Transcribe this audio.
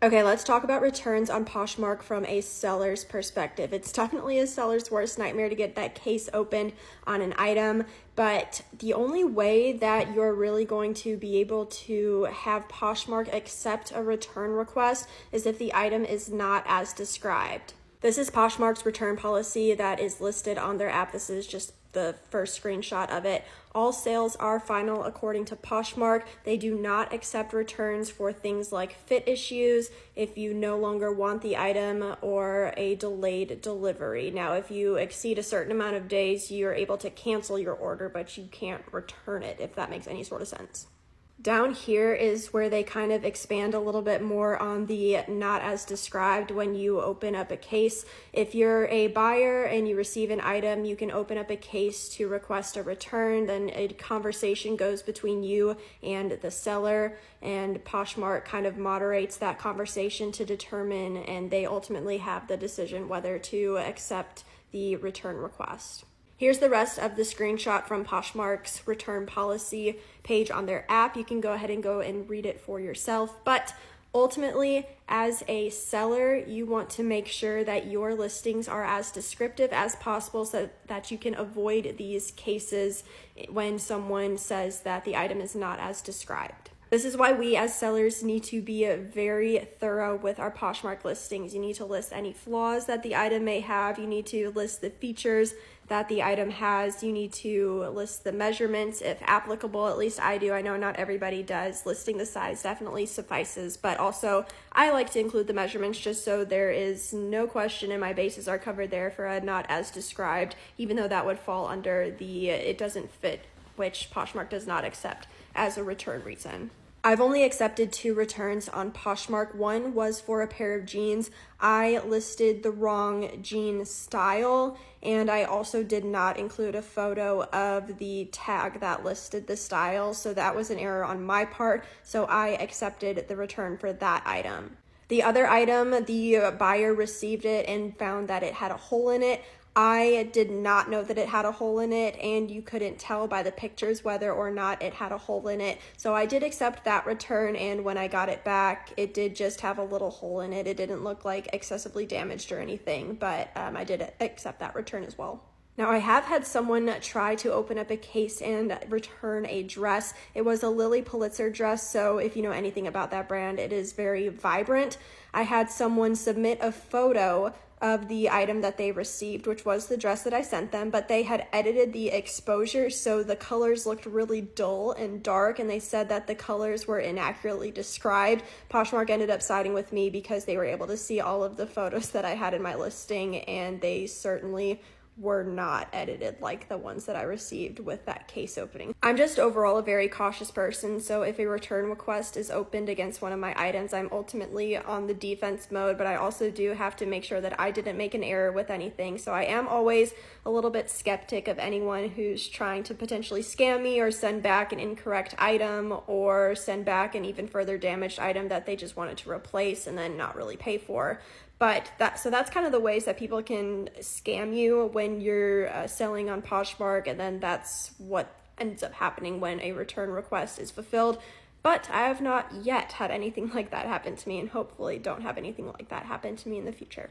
Okay, let's talk about returns on Poshmark from a seller's perspective. It's definitely a seller's worst nightmare to get that case opened on an item, but the only way that you're really going to be able to have Poshmark accept a return request is if the item is not as described. This is Poshmark's return policy that is listed on their app. This is just the first screenshot of it. All sales are final according to Poshmark. They do not accept returns for things like fit issues, if you no longer want the item, or a delayed delivery. Now, if you exceed a certain amount of days, you're able to cancel your order, but you can't return it, if that makes any sort of sense. Down here is where they kind of expand a little bit more on the not as described when you open up a case. If you're a buyer and you receive an item, you can open up a case to request a return. Then a conversation goes between you and the seller, and Poshmark kind of moderates that conversation to determine, and they ultimately have the decision whether to accept the return request. Here's the rest of the screenshot from Poshmark's return policy page on their app. You can go ahead and read it for yourself. But ultimately, as a seller, you want to make sure that your listings are as descriptive as possible so that you can avoid these cases when someone says that the item is not as described. This is why we as sellers need to be very thorough with our Poshmark listings. You need to list any flaws that the item may have. You need to list the features that the item has. You need to list the measurements if applicable. At least I do. I know not everybody does. Listing the size definitely suffices, but also I like to include the measurements just so there is no question and my bases are covered there for a not as described, even though that would fall under the it doesn't fit, which Poshmark does not accept as a return reason. I've only accepted 2 returns on Poshmark. One was for a pair of jeans. I listed the wrong jean style, and I also did not include a photo of the tag that listed the style, so that was an error on my part, so I accepted the return for that item. The other item, the buyer received it and found that it had a hole in it. I did not know that it had a hole in it, and you couldn't tell by the pictures whether or not it had a hole in it. So I did accept that return, and when I got it back, it did just have a little hole in it. It didn't look like excessively damaged or anything, but I did accept that return as well. Now, I have had someone try to open up a case and return a dress. It was a Lily Pulitzer dress, so if you know anything about that brand, it is very vibrant. I had someone submit a photo of the item that they received, which was the dress that I sent them, but they had edited the exposure so the colors looked really dull and dark, and they said that the colors were inaccurately described. Poshmark ended up siding with me because they were able to see all of the photos that I had in my listing, and they certainly were not edited like the ones that I received with that case opening. I'm just overall a very cautious person, so if a return request is opened against one of my items, I'm ultimately on the defense mode, but I also do have to make sure that I didn't make an error with anything. So I am always a little bit skeptic of anyone who's trying to potentially scam me or send back an incorrect item or send back an even further damaged item that they just wanted to replace and then not really pay for. But that's kind of the ways that people can scam you when you're selling on Poshmark, and then that's what ends up happening when a return request is fulfilled. But I have not yet had anything like that happen to me, and hopefully don't have anything like that happen to me in the future.